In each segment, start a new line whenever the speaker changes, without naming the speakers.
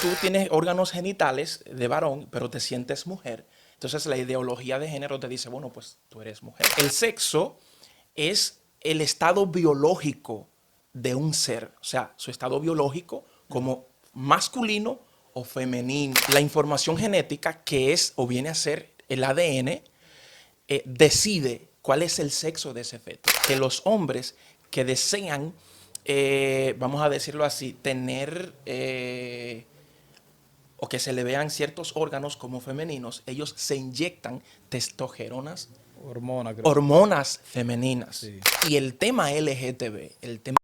tú tienes órganos genitales de varón, pero te sientes mujer, entonces la ideología de género te dice, bueno, pues tú eres mujer. El sexo es el estado biológico de un ser, o sea, su estado biológico como masculino o femenino. La información genética, que es o viene a ser el ADN, decide cuál es el sexo de ese feto. Que los hombres que desean, vamos a decirlo así, tener o que se le vean ciertos órganos como femeninos, ellos se inyectan testosteronas,
Hormona, creo.
hormonas femeninas.
Sí.
Y el tema LGTB, el tema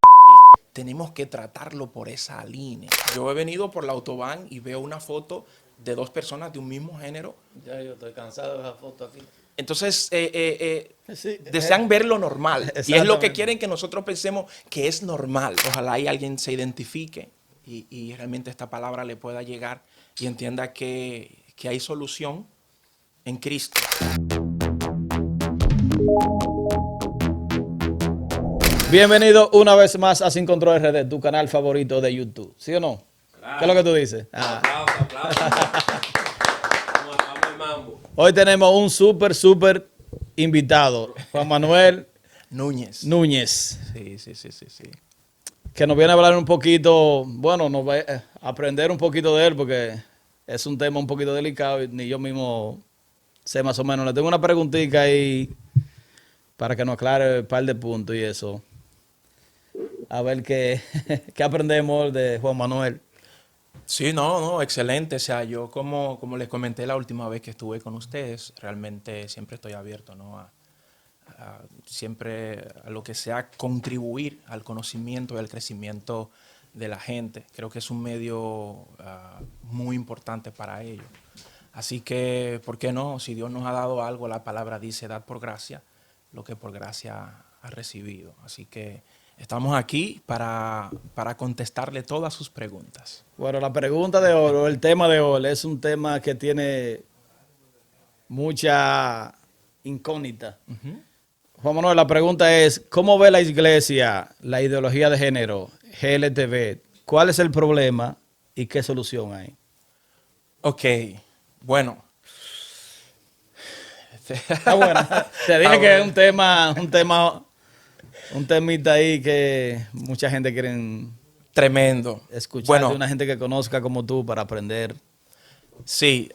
tenemos que tratarlo por esa línea. Yo he venido por la autobahn y veo una foto de dos personas de un mismo género.
Ya yo estoy cansado de esa foto aquí.
Entonces,
Sí,
desean ver lo normal. Y es lo que
exactamente.
quieren que nosotros pensemos que es normal. Ojalá y alguien se identifique y realmente esta palabra le pueda llegar y entienda que hay solución en Cristo.
Bienvenido una vez más a Sin Control RD, tu canal favorito de YouTube. ¿Sí o no?
Claro.
¿Qué es lo que tú dices?
Aplausos, aplausos. Vamos al mambo.
Hoy tenemos un súper invitado, Juan Manuel
Núñez.
Núñez,
Sí.
que nos viene a hablar un poquito, bueno, nos va a aprender un poquito de él porque es un tema un poquito delicado y ni yo mismo sé más o menos. Le tengo una preguntita ahí para que nos aclare un par de puntos y eso. A ver qué, qué aprendemos de Juan Manuel.
Sí, no, excelente. O sea, yo como les comenté la última vez que estuve con ustedes, realmente siempre estoy abierto, ¿no? Siempre a lo que sea contribuir al conocimiento y al crecimiento de la gente. Creo que es un medio muy importante para ello. Así que, ¿por qué no? Si Dios nos ha dado algo, la palabra dice, dad por gracia lo que por gracia ha recibido. Así que estamos aquí para contestarle todas sus preguntas.
Bueno, la pregunta de hoy, el tema de hoy, es un tema que tiene mucha incógnita. Juan Manuel, la pregunta es, ¿cómo ve la iglesia la ideología de género, GLTV? ¿Cuál es el problema y qué solución hay?
Ok, bueno.
Está bueno. Te dije que es un temita ahí que mucha gente quiere
Tremendo.
escuchar
Bueno,
de una gente que conozca como tú para aprender.
sí.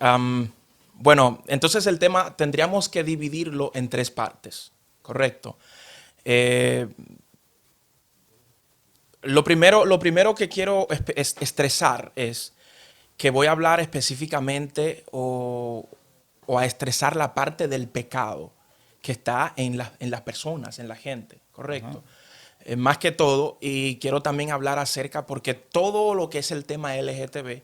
Bueno, entonces el tema tendríamos que dividirlo en tres partes, ¿correcto? Lo primero que quiero estresar es que voy a hablar específicamente o a estresar la parte del pecado que está en las personas, en la gente, ¿correcto? Más que todo, y quiero también hablar acerca, porque todo lo que es el tema LGTB,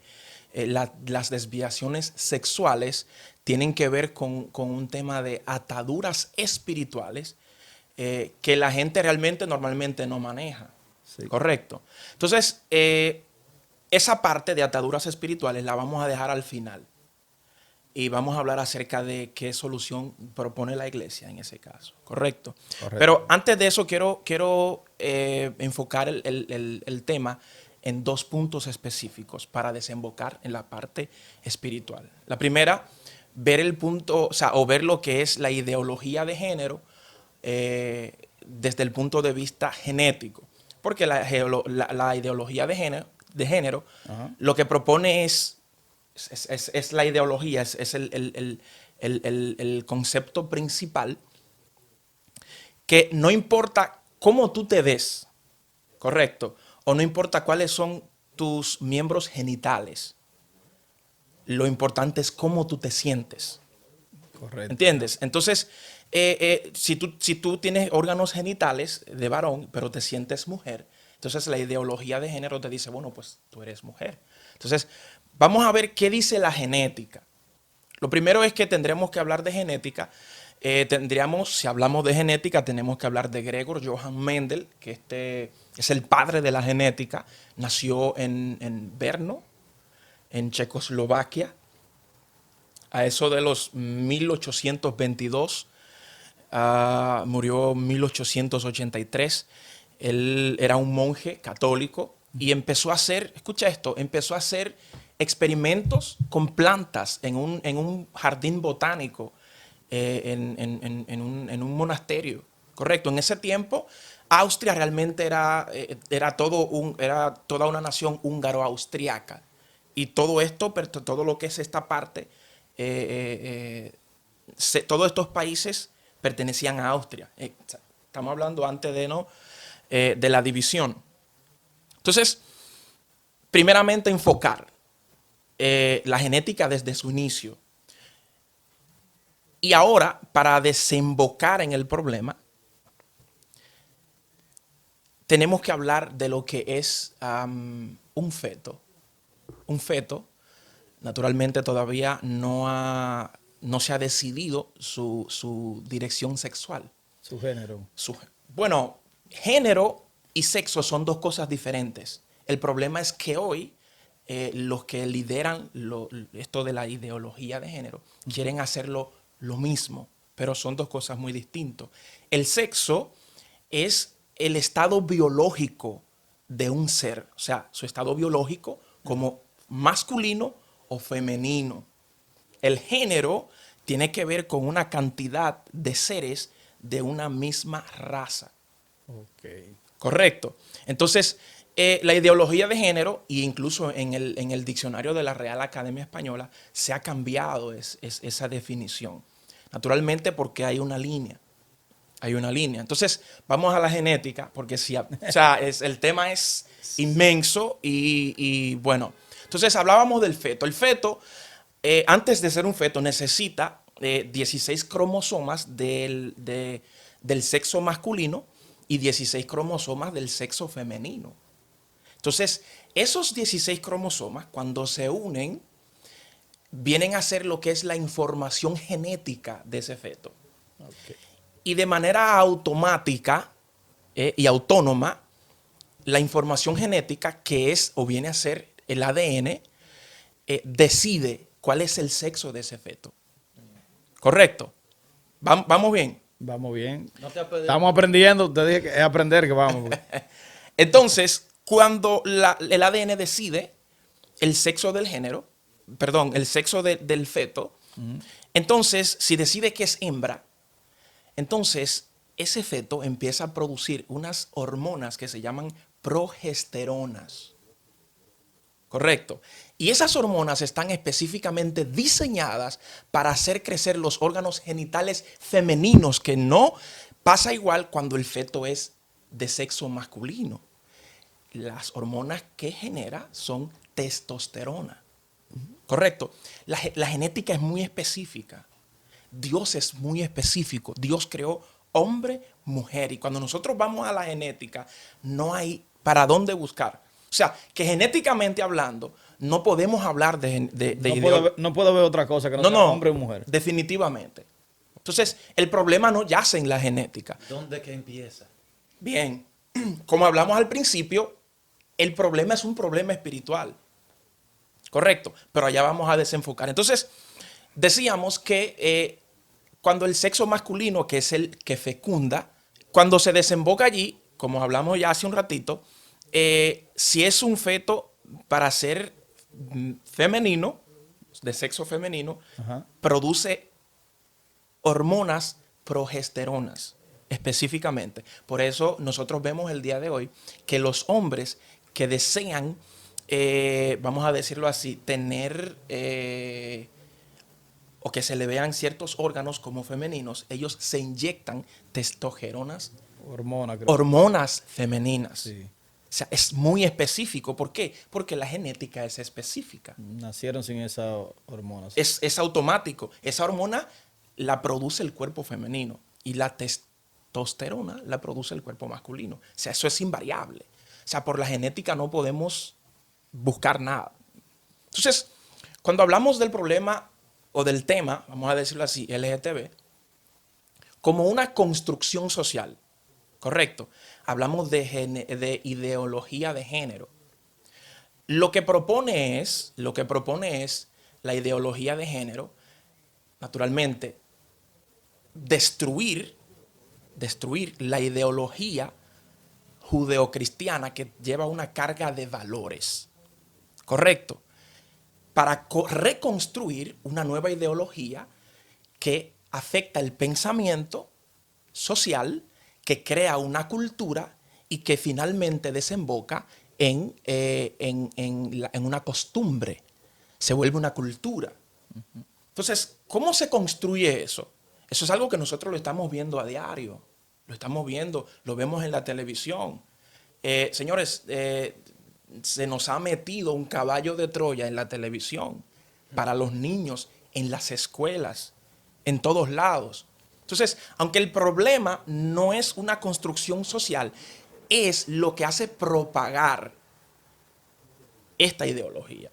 las desviaciones sexuales tienen que ver con un tema de ataduras espirituales que la gente realmente normalmente no maneja.
Sí.
Correcto. Entonces, esa parte de ataduras espirituales la vamos a dejar al final. Y vamos a hablar acerca de qué solución propone la iglesia en ese caso. Correcto.
Correcto.
Pero antes de eso quiero enfocar el tema en dos puntos específicos para desembocar en la parte espiritual. La primera, ver el punto, o ver lo que es la ideología de género desde el punto de vista genético. Porque la ideología de género lo que propone es la ideología, es el concepto principal, que no importa cómo tú te ves, correcto, o no importa cuáles son tus miembros genitales, lo importante es cómo tú te sientes.
Correcto.
¿Entiendes? Entonces, si tú tienes órganos genitales de varón, pero te sientes mujer, entonces la ideología de género te dice, bueno, pues tú eres mujer. Entonces, vamos a ver qué dice la genética. Lo primero es que tendremos que hablar de genética. Si hablamos de genética, tenemos que hablar de Gregor Johann Mendel, que este es el padre de la genética. Nació en Brno, en Checoslovaquia, a eso de los 1822, murió en 1883. Él era un monje católico y empezó a hacer, escucha esto, empezó a hacer experimentos con plantas en un jardín botánico, en un monasterio. Correcto. En ese tiempo, Austria realmente era toda una nación húngaro-austriaca. Y todo esto, todo lo que es esta parte, todos estos países pertenecían a Austria. Estamos hablando antes de la división. Entonces, primeramente enfocar la genética desde su inicio. Y ahora, para desembocar en el problema, tenemos que hablar de lo que es un feto. Un feto, naturalmente, todavía no se ha decidido su dirección sexual.
Su género.
Bueno, género y sexo son dos cosas diferentes. El problema es que hoy los que lideran esto de la ideología de género quieren hacerlo lo mismo, pero son dos cosas muy distintas. El sexo es el estado biológico de un ser, o sea, su estado biológico como masculino o femenino. El género tiene que ver con una cantidad de seres de una misma raza.
Okay.
Correcto. Entonces, la ideología de género, e incluso en el diccionario de la Real Academia Española, se ha cambiado esa definición. Naturalmente porque hay una línea. Hay una línea. Entonces, vamos a la genética, porque el tema es inmenso y bueno. Entonces, hablábamos del feto. El feto, antes de ser un feto, necesita 16 cromosomas del sexo masculino y 16 cromosomas del sexo femenino. Entonces, esos 16 cromosomas, cuando se unen, vienen a ser lo que es la información genética de ese feto.
Okay.
Y de manera automática y autónoma, la información genética, que es o viene a ser el ADN, decide cuál es el sexo de ese feto. ¿Correcto? ¿Vamos bien?
Vamos bien.
No te aprendes.
Estamos aprendiendo. Te dije que es aprender que vamos.
Entonces, cuando el ADN decide el sexo del género, perdón, el sexo del feto, entonces, si decide que es hembra, entonces ese feto empieza a producir unas hormonas que se llaman progesteronas. Correcto. Y esas hormonas están específicamente diseñadas para hacer crecer los órganos genitales femeninos, que no pasa igual cuando el feto es de sexo masculino. Las hormonas que genera son testosterona. Correcto. La genética es muy específica. Dios es muy específico. Dios creó hombre, mujer. Y cuando nosotros vamos a la genética, no hay para dónde buscar. O sea, que genéticamente hablando, no podemos hablar
No puedo ver otra cosa que no sea hombre o mujer.
Definitivamente. Entonces, el problema no yace en la genética.
¿Dónde que empieza?
Bien, como hablamos al principio, el problema es un problema espiritual. Correcto, pero allá vamos a desenfocar. Entonces, decíamos que cuando el sexo masculino, que es el que fecunda, cuando se desemboca allí, como hablamos ya hace un ratito, si es un feto para ser femenino, de sexo femenino,
Ajá.
produce hormonas progesteronas específicamente. Por eso nosotros vemos el día de hoy que los hombres que desean, vamos a decirlo así, tener o que se le vean ciertos órganos como femeninos, ellos se inyectan testosteronas, hormonas femeninas.
Sí.
O sea, es muy específico. ¿Por qué? Porque la genética es específica.
Nacieron sin esa hormona.
Sí. Es automático. Esa hormona la produce el cuerpo femenino y la testosterona la produce el cuerpo masculino. O sea, eso es invariable. O sea, por la genética no podemos buscar nada. Entonces, cuando hablamos del problema o del tema, vamos a decirlo así, LGTB, como una construcción social, correcto, hablamos de ideología de género. Lo que propone es la ideología de género, naturalmente, destruir la ideología judeocristiana que lleva una carga de valores. Correcto. para reconstruir una nueva ideología que afecta el pensamiento social, que crea una cultura y que finalmente desemboca en una costumbre. Se vuelve una cultura. Entonces, ¿cómo se construye eso? Eso es algo que nosotros lo estamos viendo a diario. Lo estamos viendo, lo vemos en la televisión. Señores, se nos ha metido un caballo de Troya en la televisión para los niños, en las escuelas, en todos lados. Entonces, aunque el problema no es una construcción social, es lo que hace propagar esta ideología.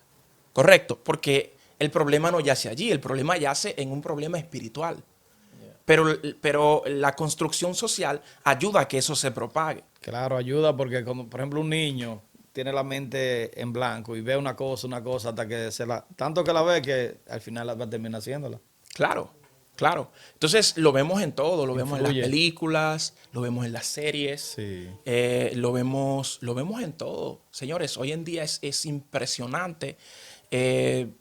¿Correcto? Porque el problema no yace allí, el problema yace en un problema espiritual. Pero la construcción social ayuda a que eso se propague.
Claro, ayuda porque, como, por ejemplo, un niño tiene la mente en blanco y ve una cosa, hasta que tanto que la ve que al final va a terminar haciéndola.
Claro, claro. Entonces lo vemos en todo, lo vemos en las
Influye.
películas, lo vemos en las series,
Sí.
lo vemos en todo. Señores, hoy en día es impresionante en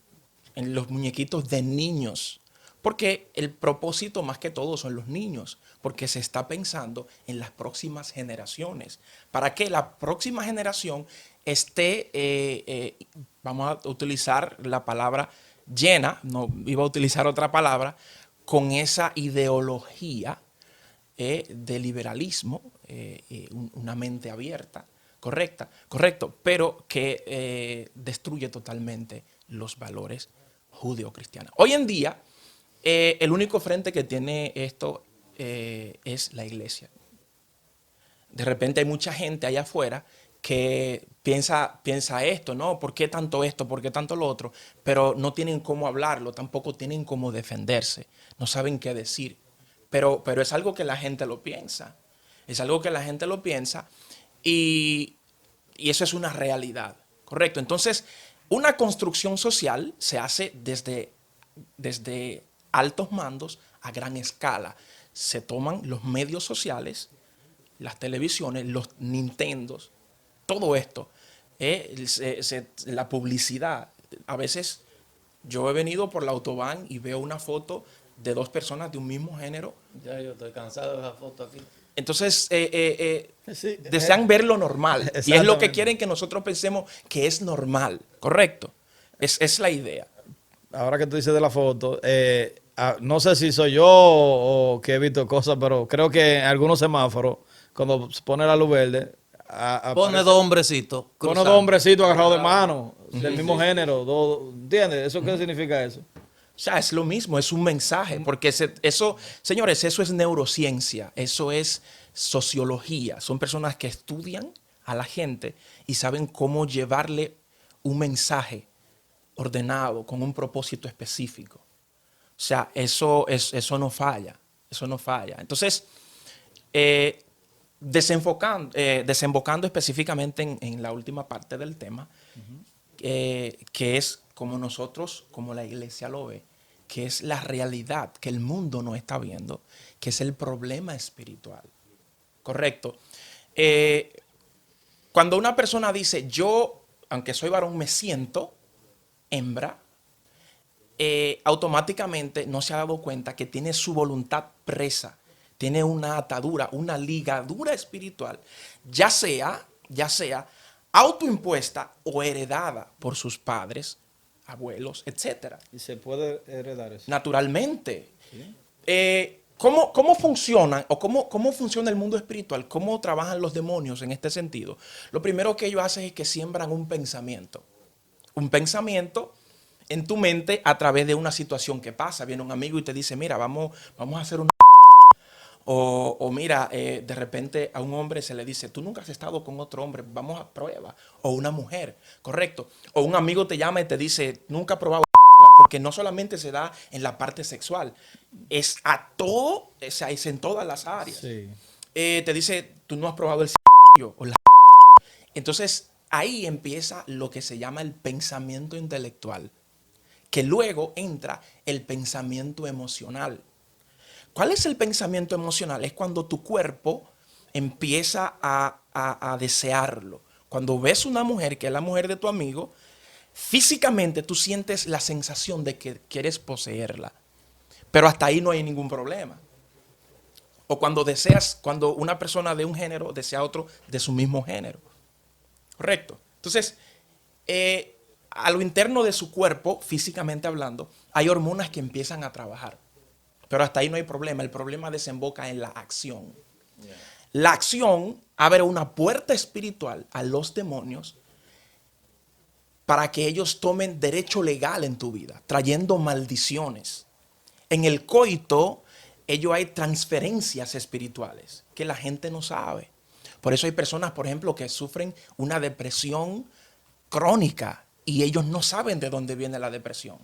los muñequitos de niños. Porque el propósito más que todo son los niños, porque se está pensando en las próximas generaciones, para que la próxima generación esté, vamos a utilizar la palabra llena, no iba a utilizar otra palabra, con esa ideología de liberalismo, una mente abierta, correcto, pero que destruye totalmente los valores judeocristianos. Hoy en día, el único frente que tiene esto es la iglesia. De repente hay mucha gente allá afuera que piensa esto, ¿no? ¿Por qué tanto esto? ¿Por qué tanto lo otro? Pero no tienen cómo hablarlo, tampoco tienen cómo defenderse, no saben qué decir. Pero es algo que la gente lo piensa. Es algo que la gente lo piensa y eso es una realidad, ¿correcto? Entonces, una construcción social se hace desde altos mandos a gran escala. Se toman los medios sociales, las televisiones, los Nintendos, todo esto, la publicidad. A veces yo he venido por la autobahn y veo una foto de dos personas de un mismo género.
Ya yo estoy cansado de esa foto aquí.
Entonces,
Sí,
desean ver lo normal. Y es lo que
Exactamente.
quieren que nosotros pensemos que es normal, ¿correcto? Es la idea.
Ahora que tú dices de la foto, no sé si soy yo o que he visto cosas, pero creo que en algunos semáforos, cuando se pone la luz verde,
Pone
aparece-
dos hombrecitos.
pone
cruzando.
dos hombrecitos agarrados de mano, del mismo género. ¿Entiendes? ¿Eso qué significa eso?
O sea, es lo mismo, es un mensaje, porque eso, señores, eso es neurociencia, eso es sociología. Son personas que estudian a la gente y saben cómo llevarle un mensaje ordenado, con un propósito específico. O sea, eso no falla, eso no falla. Entonces, desembocando específicamente en la última parte del tema, que es como nosotros, como la iglesia lo ve, que es la realidad que el mundo no está viendo, que es el problema espiritual. Correcto. Cuando una persona dice, yo, aunque soy varón, me siento hembra, automáticamente no se ha dado cuenta que tiene su voluntad presa, tiene una atadura, una ligadura espiritual, ya sea autoimpuesta o heredada por sus padres, abuelos, etcétera.
Y se puede heredar eso.
Naturalmente. ¿Cómo funcionan o cómo funciona el mundo espiritual? ¿Cómo trabajan los demonios en este sentido? Lo primero que ellos hacen es que siembran un pensamiento. Un pensamiento en tu mente a través de una situación que pasa. Viene un amigo y te dice, mira, vamos a hacer un... O mira, de repente a un hombre se le dice, tú nunca has estado con otro hombre, vamos a prueba. O una mujer, correcto. O un amigo te llama y te dice, nunca he probado, porque no solamente se da en la parte sexual, es a todo, es en todas las áreas.
Sí.
Te dice, tú no has probado el o la... Entonces, ahí empieza lo que se llama el pensamiento intelectual, que luego entra el pensamiento emocional. ¿Cuál es el pensamiento emocional? Es cuando tu cuerpo empieza a desearlo. Cuando ves una mujer, que es la mujer de tu amigo, Físicamente tú sientes la sensación de que quieres poseerla, pero hasta ahí no hay ningún problema. O cuando una persona de un género desea a otro de su mismo género. Correcto. Entonces, a lo interno de su cuerpo, físicamente hablando, hay hormonas que empiezan a trabajar. Pero hasta ahí no hay problema. El problema desemboca en la acción. La acción abre una puerta espiritual a los demonios para que ellos tomen derecho legal en tu vida, trayendo maldiciones. En el coito, hay transferencias espirituales que la gente no sabe. Por eso hay personas, por ejemplo, que sufren una depresión crónica y ellos no saben de dónde viene la depresión.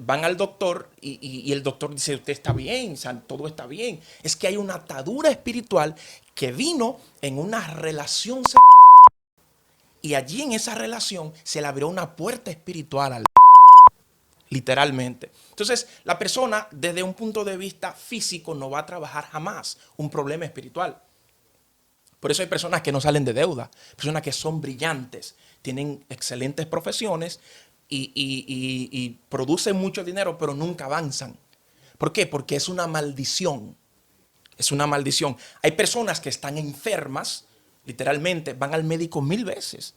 Van al doctor y el doctor dice, usted está bien, o sea, todo está bien. Es que hay una atadura espiritual que vino en una relación sexual y allí en esa relación se le abrió una puerta espiritual al literalmente. Entonces, la persona desde un punto de vista físico no va a trabajar jamás un problema espiritual. Por eso hay personas que no salen de deuda, personas que son brillantes, tienen excelentes profesiones y producen mucho dinero, pero nunca avanzan. ¿Por qué? Porque es una maldición. Es una maldición. Hay personas que están enfermas, literalmente, van al médico 1000 veces.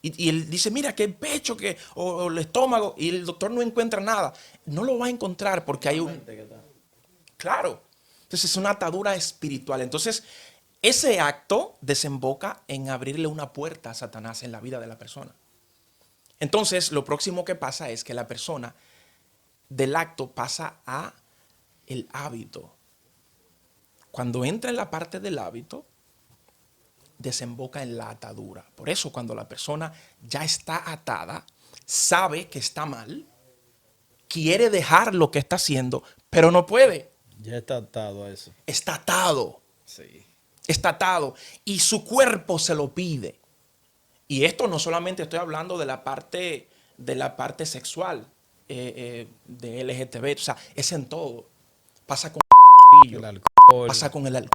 Y él dice, mira, que el pecho, o el estómago, y el doctor no encuentra nada. No lo va a encontrar porque hay un... Claro. Entonces es una atadura espiritual. Entonces, ese acto desemboca en abrirle una puerta a Satanás en la vida de la persona. Entonces, lo próximo que pasa es que la persona del acto pasa a el hábito. Cuando entra en la parte del hábito, desemboca en la atadura. Por eso cuando la persona ya está atada, sabe que está mal, quiere dejar lo que está haciendo, pero no puede.
Ya está atado a eso.
Está atado.
Sí.
Está atado. Y su cuerpo se lo pide. Y esto no solamente estoy hablando de la parte sexual de LGTB, o sea, es en todo. Pasa con
El alcohol.
pasa con el alcohol.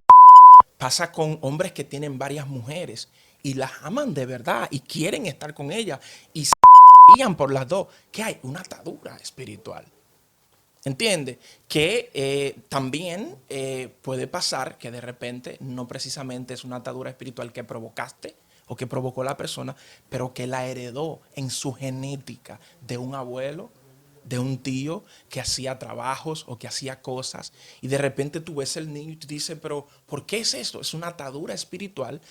Pasa con hombres que tienen varias mujeres y las aman de verdad y quieren estar con ellas y se guían por las dos. ¿Qué hay? Una atadura espiritual. ¿Entiende? Que también puede pasar que de repente no precisamente es una atadura espiritual que provocaste o que provocó la persona, pero que la heredó en su genética de un abuelo, de un tío que hacía trabajos o que hacía cosas y de repente tú ves el niño y te dices, pero ¿por qué es esto? Es una atadura espiritual.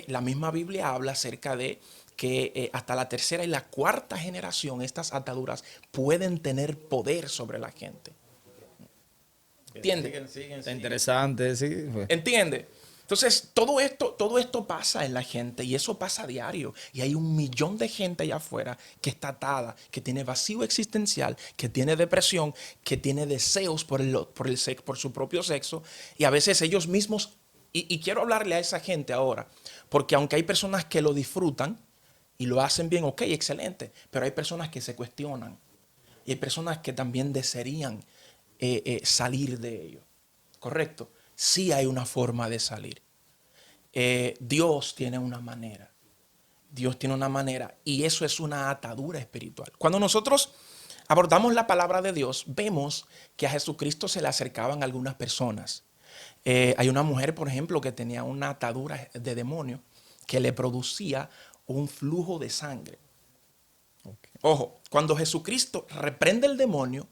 La misma Biblia habla acerca de que hasta la tercera y la cuarta generación estas ataduras pueden tener poder sobre la gente. ¿Entiende?
Está interesante, sí.
¿Entiende? Entonces, todo esto pasa en la gente y eso pasa a diario. Y hay 1.000.000 de gente allá afuera que está atada, que tiene vacío existencial, que tiene depresión, que tiene deseos por su propio sexo. Y a veces ellos mismos, y quiero hablarle a esa gente ahora, porque aunque hay personas que lo disfrutan y lo hacen bien, ok, excelente, pero hay personas que se cuestionan. Y hay personas que también desearían salir de ello. ¿Correcto? Sí hay una forma de salir. Dios tiene una manera. Dios tiene una manera y eso es una atadura espiritual. Cuando nosotros abordamos la palabra de Dios, vemos que a Jesucristo se le acercaban algunas personas. Hay una mujer, por ejemplo, que tenía una atadura de demonio que le producía un flujo de sangre. Okay. Ojo, cuando Jesucristo reprende el demonio,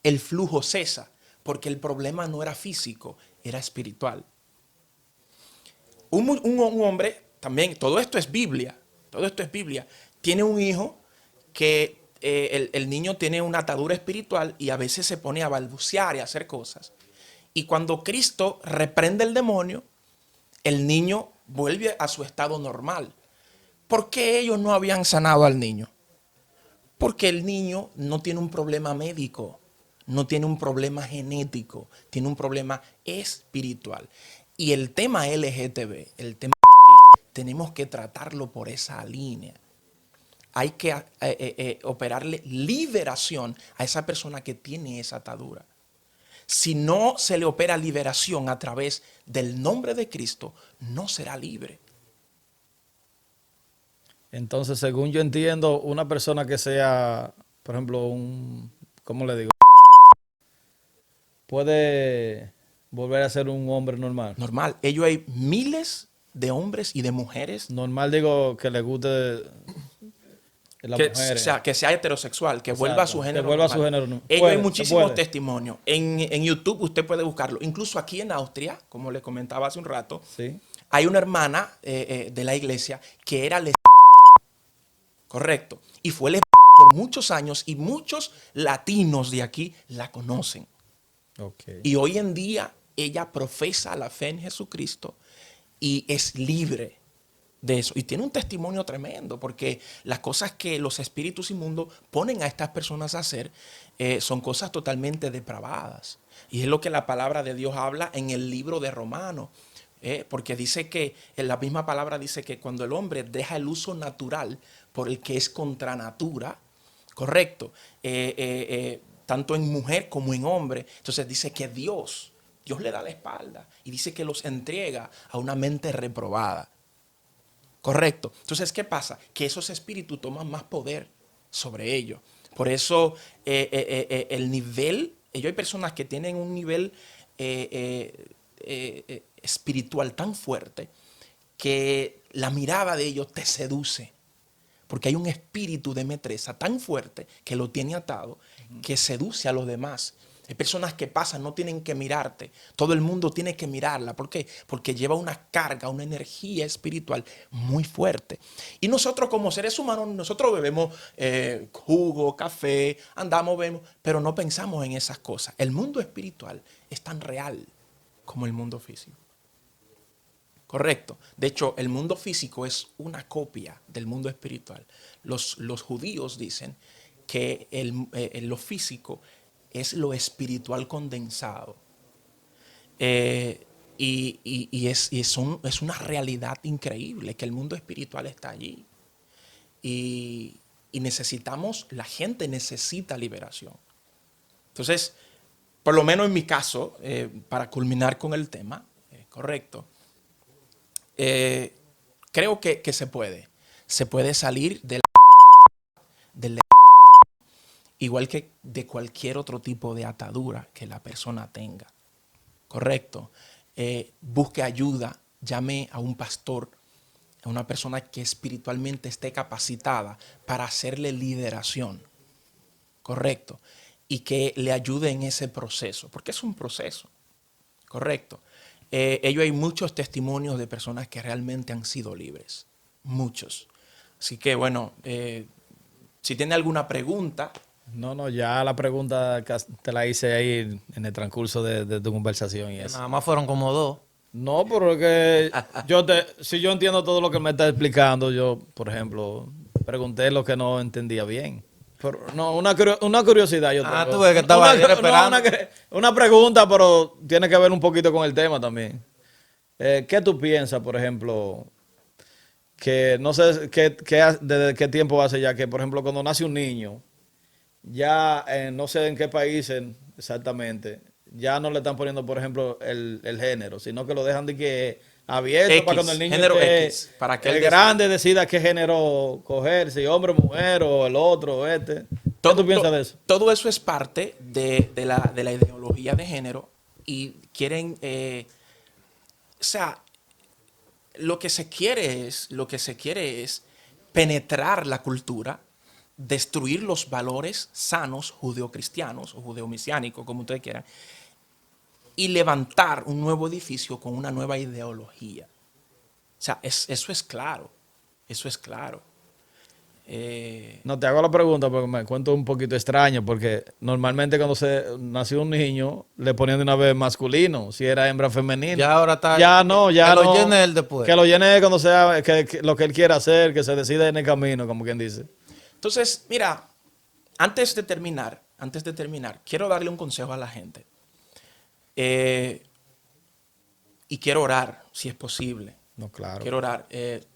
el flujo cesa, porque el problema no era físico, era espiritual. Un hombre, también, todo esto es Biblia, tiene un hijo que el niño tiene una atadura espiritual y a veces se pone a balbucear y a hacer cosas. Y cuando Cristo reprende el demonio, el niño vuelve a su estado normal. ¿Por qué ellos no habían sanado al niño? Porque el niño no tiene un problema médico. No tiene un problema genético, tiene un problema espiritual. Y el tema LGTB, el tema tenemos que tratarlo por esa línea. Hay que operarle liberación a esa persona que tiene esa atadura. Si no se le opera liberación a través del nombre de Cristo, no será libre.
Entonces, según yo entiendo, una persona que sea, por ejemplo, ¿cómo le digo? Puede volver a ser un hombre normal.
Normal. Ellos hay miles de hombres y de mujeres
Normal digo que le guste las
que,
mujeres.
que sea heterosexual, que vuelva a su
Exacto,
género
que vuelva a su
normal.
género normal.
Ellos hay
Se
muchísimos
puede.
testimonios. En YouTube usted puede buscarlo. Incluso aquí en Austria, como le comentaba hace un rato,
Sí.
hay una hermana de la iglesia que era correcto. Y fue por muchos años y muchos latinos de aquí la conocen.
Ok.
Y hoy en día ella profesa la fe en Jesucristo y es libre de eso. Y tiene un testimonio tremendo, porque las cosas que los espíritus inmundos ponen a estas personas a hacer son cosas totalmente depravadas. Y es lo que la palabra de Dios habla en el libro de Romanos. Porque dice que, en la misma palabra dice que cuando el hombre deja el uso natural por el que es contra natura, correcto, tanto en mujer como en hombre, entonces dice que Dios le da la espalda y dice que los entrega a una mente reprobada. Correcto. Entonces, ¿qué pasa? Que esos espíritus toman más poder sobre ellos. Por eso el nivel, hay personas que tienen un nivel espiritual tan fuerte que la mirada de ellos te seduce. Porque hay un espíritu de metresa tan fuerte que lo tiene atado, que seduce a los demás. Hay personas que pasan, no tienen que mirarte. Todo el mundo tiene que mirarla. ¿Por qué? Porque lleva una carga, una energía espiritual muy fuerte. Y nosotros como seres humanos, nosotros bebemos jugo, café, andamos, vemos, pero no pensamos en esas cosas. El mundo espiritual es tan real como el mundo físico. Correcto. De hecho, el mundo físico es una copia del mundo espiritual. Los judíos dicen que lo físico es lo espiritual condensado. Es una realidad increíble que el mundo espiritual está allí. Y necesitamos, la gente necesita liberación. Entonces, por lo menos en mi caso, para culminar con el tema, correcto, creo que se puede. Se puede salir del igual que de cualquier otro tipo de atadura que la persona tenga. Correcto. Busque ayuda, llame a un pastor, a una persona que espiritualmente esté capacitada para hacerle liberación. Correcto. Y que le ayude en ese proceso, porque es un proceso. Correcto. Hay muchos testimonios de personas que realmente han sido libres. Muchos. Así que bueno, si tiene alguna pregunta.
No, ya la pregunta te la hice ahí en el transcurso de tu conversación y eso.
Nada más fueron como dos.
No, pero es que si yo entiendo todo lo que me está explicando, yo, por ejemplo, pregunté lo que no entendía bien. Pero, no, una curiosidad yo tengo.
Tú ves que estaba ahí esperando.
Una pregunta, pero tiene que ver un poquito con el tema también. ¿Qué tú piensas, por ejemplo, que no sé desde qué tiempo hace ya que, por ejemplo, cuando nace un niño, ya no sé en qué países exactamente, ya no le están poniendo, por ejemplo, el género, sino que lo dejan de que abierto
X,
para cuando el niño
género
esté
X, para que
el
él
grande decida qué género coger, si hombre, mujer o el otro o este. ¿Qué tú piensas de eso?
Todo eso es parte de la ideología de género y quieren, o sea, lo que se quiere es penetrar la cultura, destruir los valores sanos judeocristianos o judeomesiánicos, como ustedes quieran, y levantar un nuevo edificio con una nueva ideología. O sea, eso es claro. Eso es claro.
No, te hago la pregunta porque me cuento un poquito extraño, porque normalmente cuando se nació un niño le ponían de una vez masculino, si era hembra femenina.
Ya ahora está.
Ya no.
Que lo llene él después.
Que lo llene cuando sea que lo que él quiera hacer, que se decida en el camino, como quien dice.
Entonces, mira, antes de terminar, quiero darle un consejo a la gente. Y quiero orar, si es posible.
No, claro.
Quiero orar.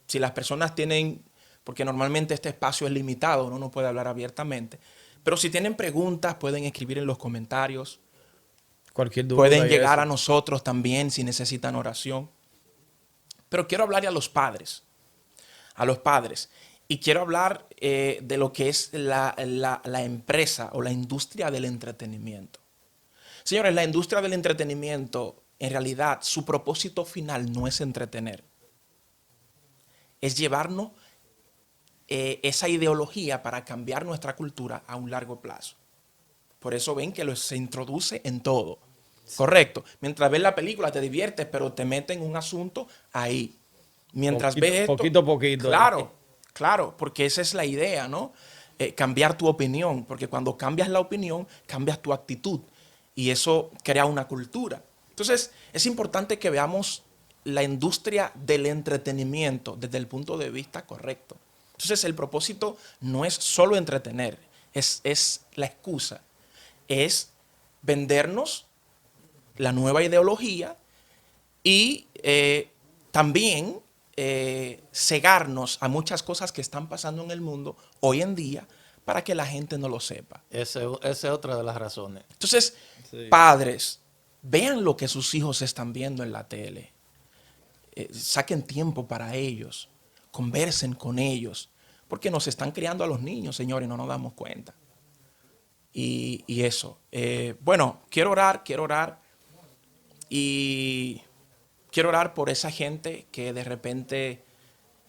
Si las personas tienen, porque normalmente este espacio es limitado, uno no puede hablar abiertamente, pero si tienen preguntas pueden escribir en los comentarios.
Cualquier duda.
Pueden llegar a nosotros también si necesitan oración. Pero quiero hablarle a los padres. A los padres. Y quiero hablar de lo que es la empresa o la industria del entretenimiento. Señores, la industria del entretenimiento, en realidad, su propósito final no es entretener. Es llevarnos esa ideología para cambiar nuestra cultura a un largo plazo. Por eso ven que se introduce en todo. Correcto. Mientras ves la película te diviertes, pero te meten un asunto ahí. Mientras ves esto,
poquito a poquito.
Claro, porque esa es la idea, ¿no? Cambiar tu opinión, porque cuando cambias la opinión, cambias tu actitud. Y eso crea una cultura. Entonces, es importante que veamos la industria del entretenimiento desde el punto de vista correcto. Entonces, el propósito no es solo entretener, es la excusa. Es vendernos la nueva ideología y también cegarnos a muchas cosas que están pasando en el mundo hoy en día para que la gente no lo sepa.
Esa es otra de las razones.
Entonces, padres, vean lo que sus hijos están viendo en la tele. Saquen tiempo para ellos. Conversen con ellos. Porque nos están criando a los niños, señores, y no nos damos cuenta. Y eso. Bueno, quiero orar. Y quiero orar por esa gente que de repente,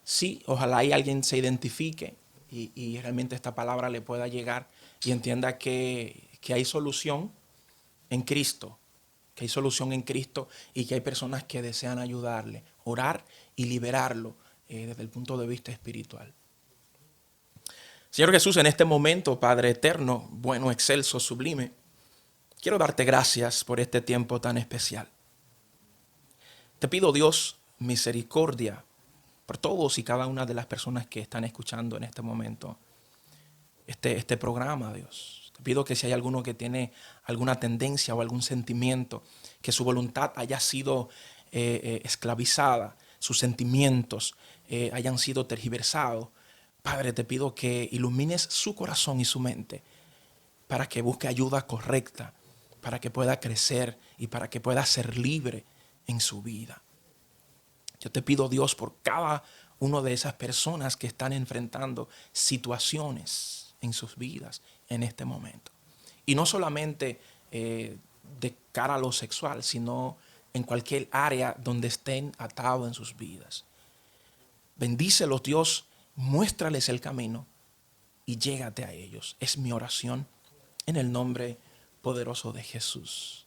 sí, ojalá y alguien se identifique y realmente esta palabra le pueda llegar y entienda que hay solución en Cristo, que hay solución en Cristo y que hay personas que desean ayudarle, orar y liberarlo desde el punto de vista espiritual. Señor Jesús, en este momento, Padre eterno, bueno, excelso, sublime, quiero darte gracias por este tiempo tan especial. Te pido, Dios, misericordia por todos y cada una de las personas que están escuchando en este momento este programa, Dios. Te pido que si hay alguno que tiene alguna tendencia o algún sentimiento, que su voluntad haya sido esclavizada, sus sentimientos hayan sido tergiversados. Padre, te pido que ilumines su corazón y su mente para que busque ayuda correcta, para que pueda crecer y para que pueda ser libre en su vida. Yo te pido, Dios, por cada una de esas personas que están enfrentando situaciones en sus vidas en este momento. Y no solamente de cara a lo sexual, sino en cualquier área donde estén atados en sus vidas. Bendícelos, Dios, muéstrales el camino y llégate a ellos. Es mi oración en el nombre poderoso de Jesús.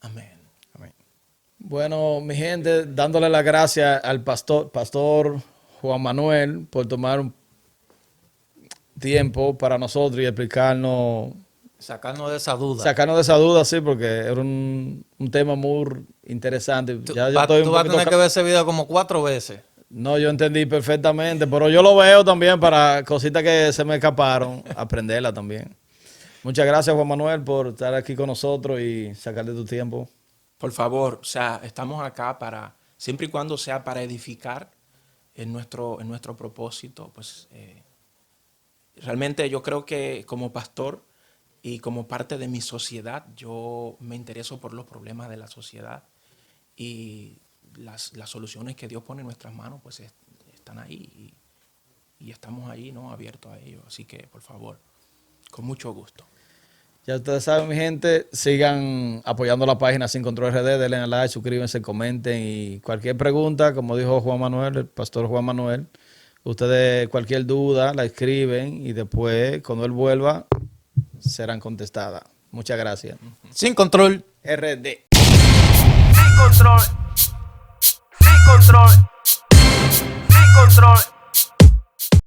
Amén.
Amén. Bueno, mi gente, dándole las gracias al pastor Juan Manuel por tomar un tiempo para nosotros y explicarnos.
Sacarnos de esa duda.
Sacarnos de esa duda, sí, porque era un tema muy interesante.
Tú vas a tener que ver ese video como 4 veces.
No, yo entendí perfectamente, pero yo lo veo también para cositas que se me escaparon, aprenderla también. Muchas gracias, Juan Manuel, por estar aquí con nosotros y sacar de tu tiempo.
Por favor, o sea, estamos acá para, siempre y cuando sea para edificar en nuestro propósito, pues realmente yo creo que como pastor y como parte de mi sociedad, yo me intereso por los problemas de la sociedad y las soluciones que Dios pone en nuestras manos, pues están ahí y estamos ahí, ¿no? Abiertos a ellos. Así que, por favor, con mucho gusto.
Ya ustedes saben, mi gente, sigan apoyando la página Sin Control RD, denle a like, suscríbanse, comenten y cualquier pregunta, como dijo Juan Manuel, el pastor Juan Manuel, ustedes cualquier duda la escriben y después, cuando él vuelva, serán contestadas. Muchas gracias.
Sin Control
RD.
Sin control. Sin control. Sin control.